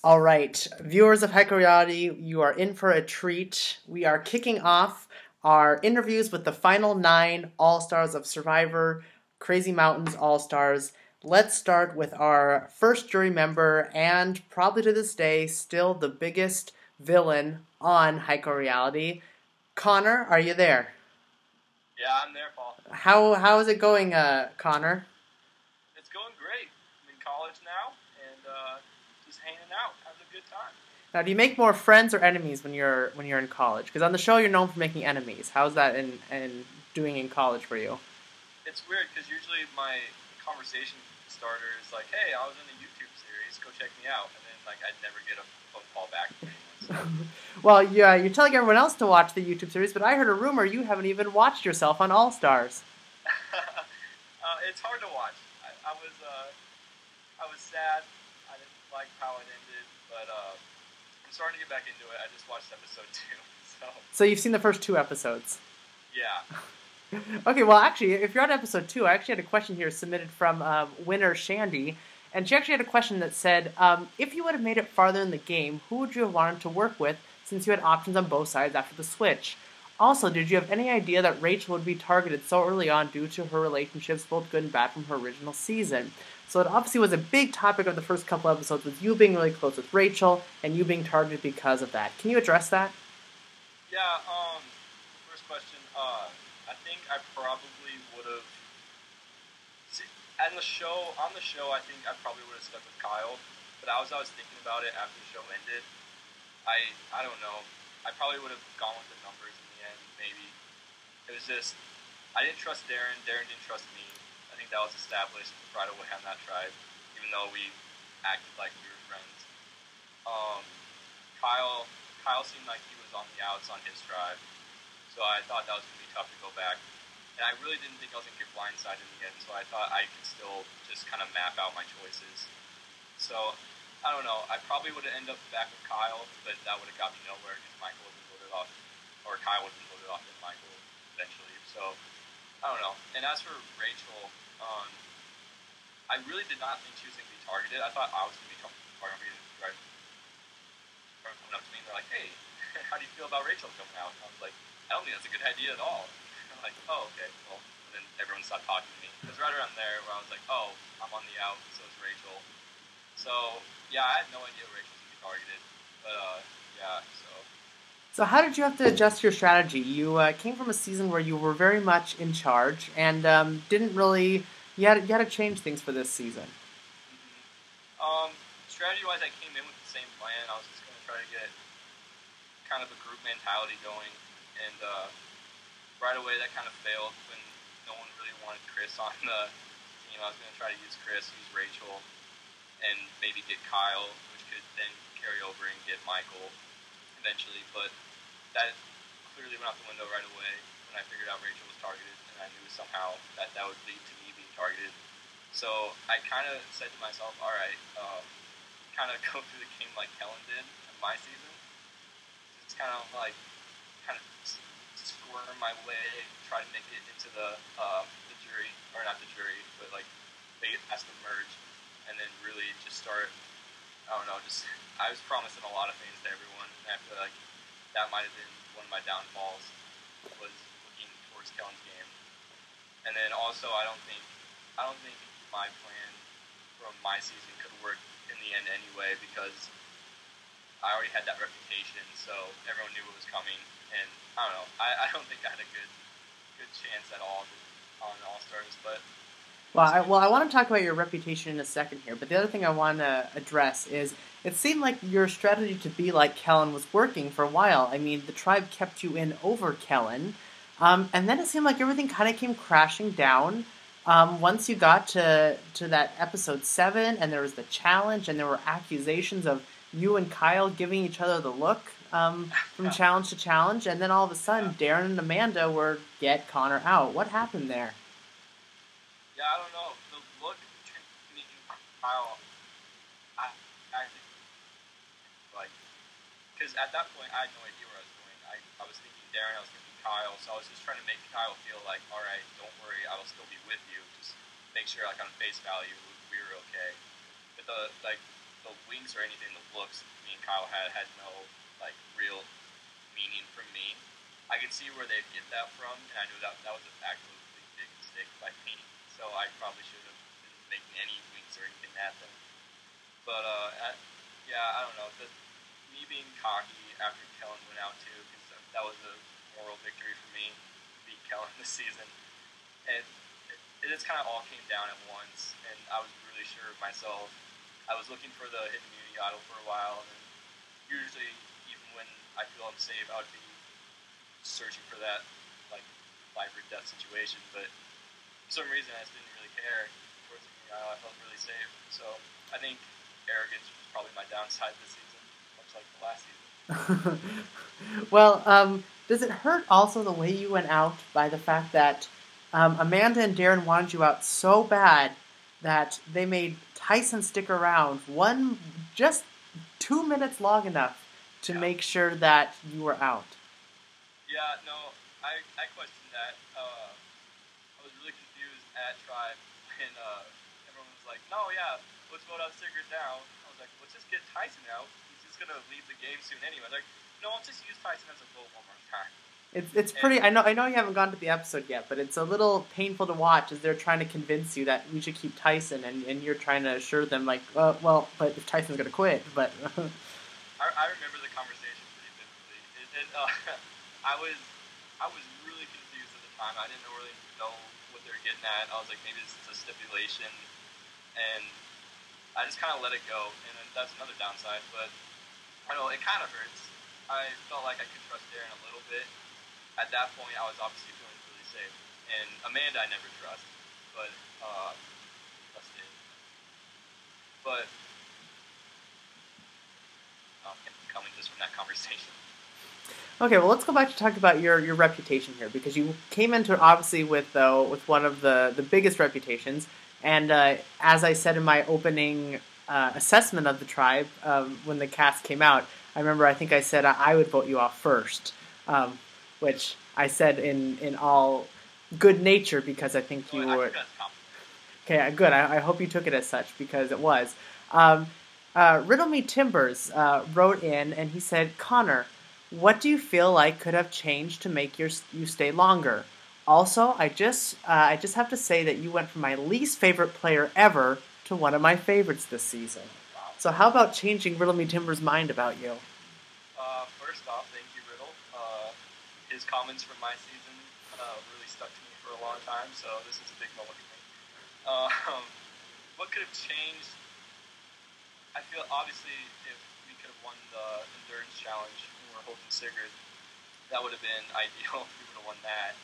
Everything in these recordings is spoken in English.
All right, viewers of Hyper Reality, you are in for a treat. We are kicking off our interviews with the final 9 All Stars of Survivor, Crazy Mountains All Stars. Let's start with our first jury member, and probably to this day, still the biggest villain on Hyper Reality. Connor, are you there? Yeah, I'm there, Paul. How is it going, Connor? It's going great. I'm in college now, and just hanging out, having a good time. Now, do you make more friends or enemies when you're in college? Because on the show, you're known for making enemies. How's that in doing in college for you? It's weird because usually my conversation starter is like, "Hey, I was in a YouTube series. Go check me out," and then I'd never get a phone call back from anyone. So Well, yeah, you're telling everyone else to watch the YouTube series, but I heard a rumor you haven't even watched yourself on All Stars. it's hard to watch. I was sad. I didn't like how it ended, but I'm starting to get back into it. I just watched episode 2, so So you've seen the first 2 episodes. yeah. Okay, well, actually, if you're on episode 2, I actually had a question here submitted from winner Shandy, and she actually had a question that said, if you would have made it farther in the game, who would you have wanted to work with since you had options on both sides after the switch? Also, did you have any idea that Rachel would be targeted so early on due to her relationships, both good and bad, from her original season? So it obviously was a big topic of the first couple episodes, with you being really close with Rachel and you being targeted because of that. Can you address that? Yeah, first question, I think I probably would have, on the show, I think I probably would have stuck with Kyle, but as I was thinking about it after the show ended, I don't know, I probably would have gone with the numbers in the end, maybe. It was just, I didn't trust Darren didn't trust me. I think that was established right away on that tribe, even though we acted like we were friends. Um, Kyle, Kyle seemed like he was on the outs on his tribe, so I thought that was going to be tough to go back. And I really didn't think I was going to get blindsided in the end, so I thought I could still just kind of map out my choices. So, I don't know. I probably would have ended up back with Kyle, but that would have got me nowhere because Michael would have been voted off, or Kyle would have been voted off with Michael eventually. So, I don't know. And as for Rachel, I really did not think she was going to be targeted. I thought I was going to be targeted right coming up to me and they're like, "Hey, how do you feel about Rachel coming out?" And I was like, "I don't think that's a good idea at all." I'm like, "Oh, okay, well." And then everyone stopped talking to me. It was right around there where I was like, "Oh, I'm on the out, so is Rachel." So yeah, I had no idea Rachel was gonna be targeted, but yeah. So how did you have to adjust your strategy? You came from a season where you were very much in charge and didn't really. You had to change things for this season. Strategy wise, I came in with the same plan. I was just gonna try to get kind of a group mentality going, and right away that kind of failed when no one really wanted Chris on the team. I was going to try to use Chris, use Rachel, and maybe get Kyle, which could then carry over and get Michael eventually. But that clearly went out the window right away when I figured out Rachel was targeted, and I knew somehow that that would lead to me being targeted. So I kind of said to myself, all right, kind of go through the game like Kellen did in my season. It's kind of squirm my way, try to make it into the jury, or not the jury, but they ask to merge, and then really just start. I don't know, just I was promising a lot of things to everyone, and I feel like that might have been one of my downfalls was looking towards Kellen's game, and then also I don't think my plan from my season could work in the end anyway because I already had that reputation, so everyone knew what was coming, and I don't know. I don't think I had a good chance at all on All Stars, but Well, I want to talk about your reputation in a second here, but the other thing I want to address is it seemed like your strategy to be like Kellen was working for a while. I mean, the tribe kept you in over Kellen, and then it seemed like everything kind of came crashing down once you got to that episode 7, and there was the challenge, and there were accusations of you and Kyle giving each other the look from challenge to challenge, and then all of a sudden, Darren and Amanda were get Connor out. What happened there? yeah, I don't know. The look between me and Kyle, I think like because at that point I had no idea where I was going. I was thinking Darren, I was thinking Kyle, so I was just trying to make Kyle feel like, all right, don't worry, I will still be with you. Just make sure, like on face value, we were okay. But the winks or anything, the looks me and Kyle had no like real meaning from me. I could see where they'd get that from, and I knew that was an absolutely big mistake by me. So I probably should have been making any winks or anything at them. But yeah, I don't know. Me being cocky after Kellen went out too, because that was a moral victory for me to beat Kellen this season. And it just kind of all came down at once, and I was really sure of myself. I was looking for the hidden immunity idol for a while, and usually, even when I feel unsafe, I would be searching for that, like, life or death situation, but for some reason I just didn't really care towards the immunity idol. I felt really safe, so I think arrogance was probably my downside this season, much like the last season. Well, does it hurt also the way you went out by the fact that Amanda and Darren wanted you out so bad that they made Tyson stick around just 2 minutes long enough to make sure that you were out? Yeah, no, I questioned that. I was really confused at Tribe when everyone was like, no, yeah, let's vote out Sigurd now. I was like, let's just get Tyson out. He's just going to leave the game soon anyway. Like, no, I'll just use Tyson as a vote one more time. It's pretty. I know you haven't gone to the episode yet, but it's a little painful to watch as they're trying to convince you that we should keep Tyson, and you're trying to assure them like, well, but if Tyson's gonna quit, but. I remember the conversation pretty vividly. I was really confused at the time. I didn't really know what they were getting at. I was like, maybe this is a stipulation, and I just kind of let it go. And then that's another downside, but I don't know, it kind of hurts. I felt like I could trust Darren a little bit. At that point, I was obviously feeling really safe. And Amanda, I never trust, but trusted. But coming just from that conversation. Okay, well, let's go back to talk about your reputation here, because you came into it obviously with one of the biggest reputations, and as I said in my opening assessment of the tribe when the cast came out, I think I said I would vote you off first, which I said in all good nature because I think you were. Okay, good. I hope you took it as such because it was. Riddle Me Timbers wrote in and he said, Connor, what do you feel like could have changed to make you stay longer? Also, I just have to say that you went from my least favorite player ever to one of my favorites this season. Wow. So how about changing Riddle Me Timbers' mind about you? First off, thank you, Riddle. His comments from my season really stuck to me for a long time, so this is a big moment for me. What could have changed? I feel obviously if we could have won the endurance challenge when we were holding Sigurd, that would have been ideal if we would have won that.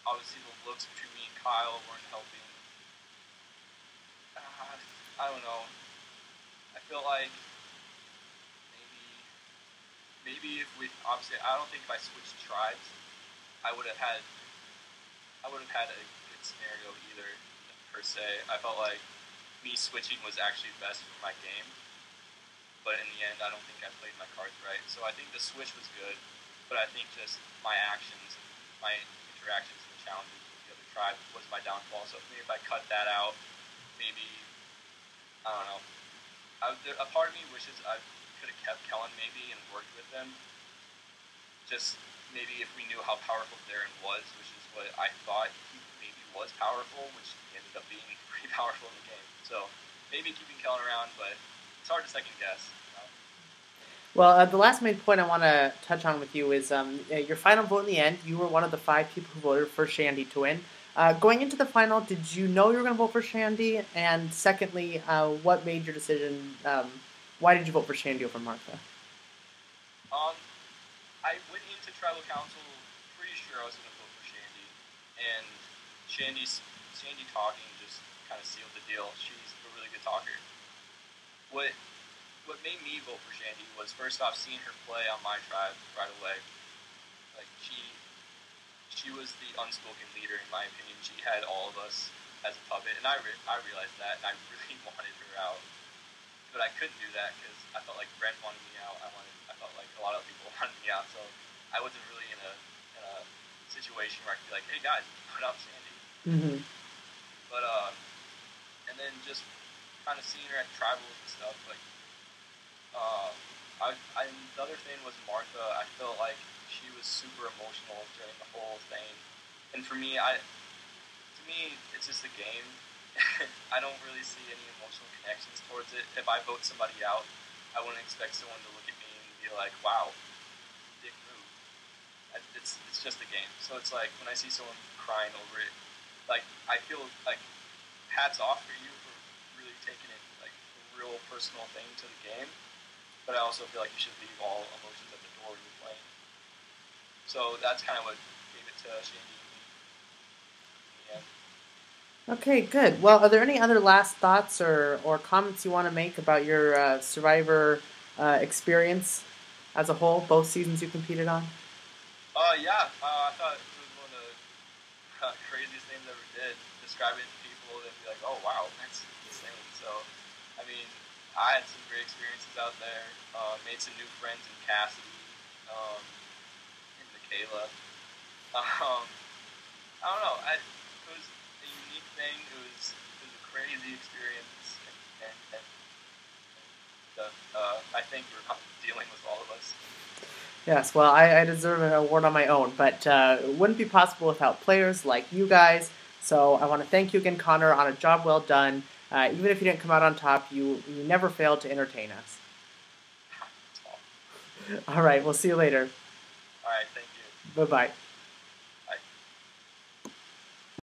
Obviously the looks between me and Kyle weren't helping. I don't know. I feel like maybe if we obviously I don't think if I switched tribes, I would have had a good scenario either per se. I felt like me switching was actually best for my game, but in the end, I don't think I played my cards right. So I think the switch was good, but I think just my actions and my interactions and challenges with the other tribe was my downfall. So maybe if I cut that out, maybe I don't know. A part of me wishes I could have kept Kellen maybe and worked with them. Just maybe if we knew how powerful Darren was, which is what I thought he maybe was powerful, which he ended up being pretty powerful in the game. So maybe keeping Kellen around, but it's hard to second guess. Well, the last main point I want to touch on with you is your final vote in the end. You were one of the 5 people who voted for Shandy to win. Going into the final, did you know you were going to vote for Shandy? And secondly, what made your decision? Why did you vote for Shandy over Martha? I went into tribal council pretty sure I was going to vote for Shandy, and Shandy talking just kind of sealed the deal. She's a really good talker. What made me vote for Shandy was first off seeing her play on my tribe right away. Like she was the unspoken leader in my opinion. She had all of us as a puppet, and I realized that, and I really wanted her out. But I couldn't do that because I felt like Brent wanted me out. I felt like a lot of people wanted me out, so I wasn't really in a situation where I could be like, hey guys, put out Shandy. Mm-hmm. But and then just kind of seeing her at tribals and stuff. Like, uh, the other thing was Martha. I felt like she was super emotional during the whole thing, and for me, to me, it's just a game. I don't really see any emotional connections towards it. If I vote somebody out, I wouldn't expect someone to look at me and be like, "Wow, dick move." It's just a game. So it's like when I see someone crying over it, like I feel like hats off for you for really taking it like a real personal thing to the game. But I also feel like you should leave all emotions at the door when you're playing. So that's kind of what gave it to Shandy and me in the end. Okay, good. Well, are there any other last thoughts or comments you want to make about your Survivor experience as a whole, both seasons you competed on? Yeah, I thought it was one of the craziest things I ever did. Describing it to people and be like, oh wow, that's insane. So, I mean, I had some great experiences out there. Made some new friends in Cassidy, um, and Michaela. I don't know. It was a unique thing. It was a crazy experience, and I think we're dealing with all of us. Yes, well, I deserve an award on my own, but it wouldn't be possible without players like you guys. So I want to thank you again, Connor, on a job well done. Even if you didn't come out on top, you never failed to entertain us. All right, we'll see you later. All right, thank you. Bye bye.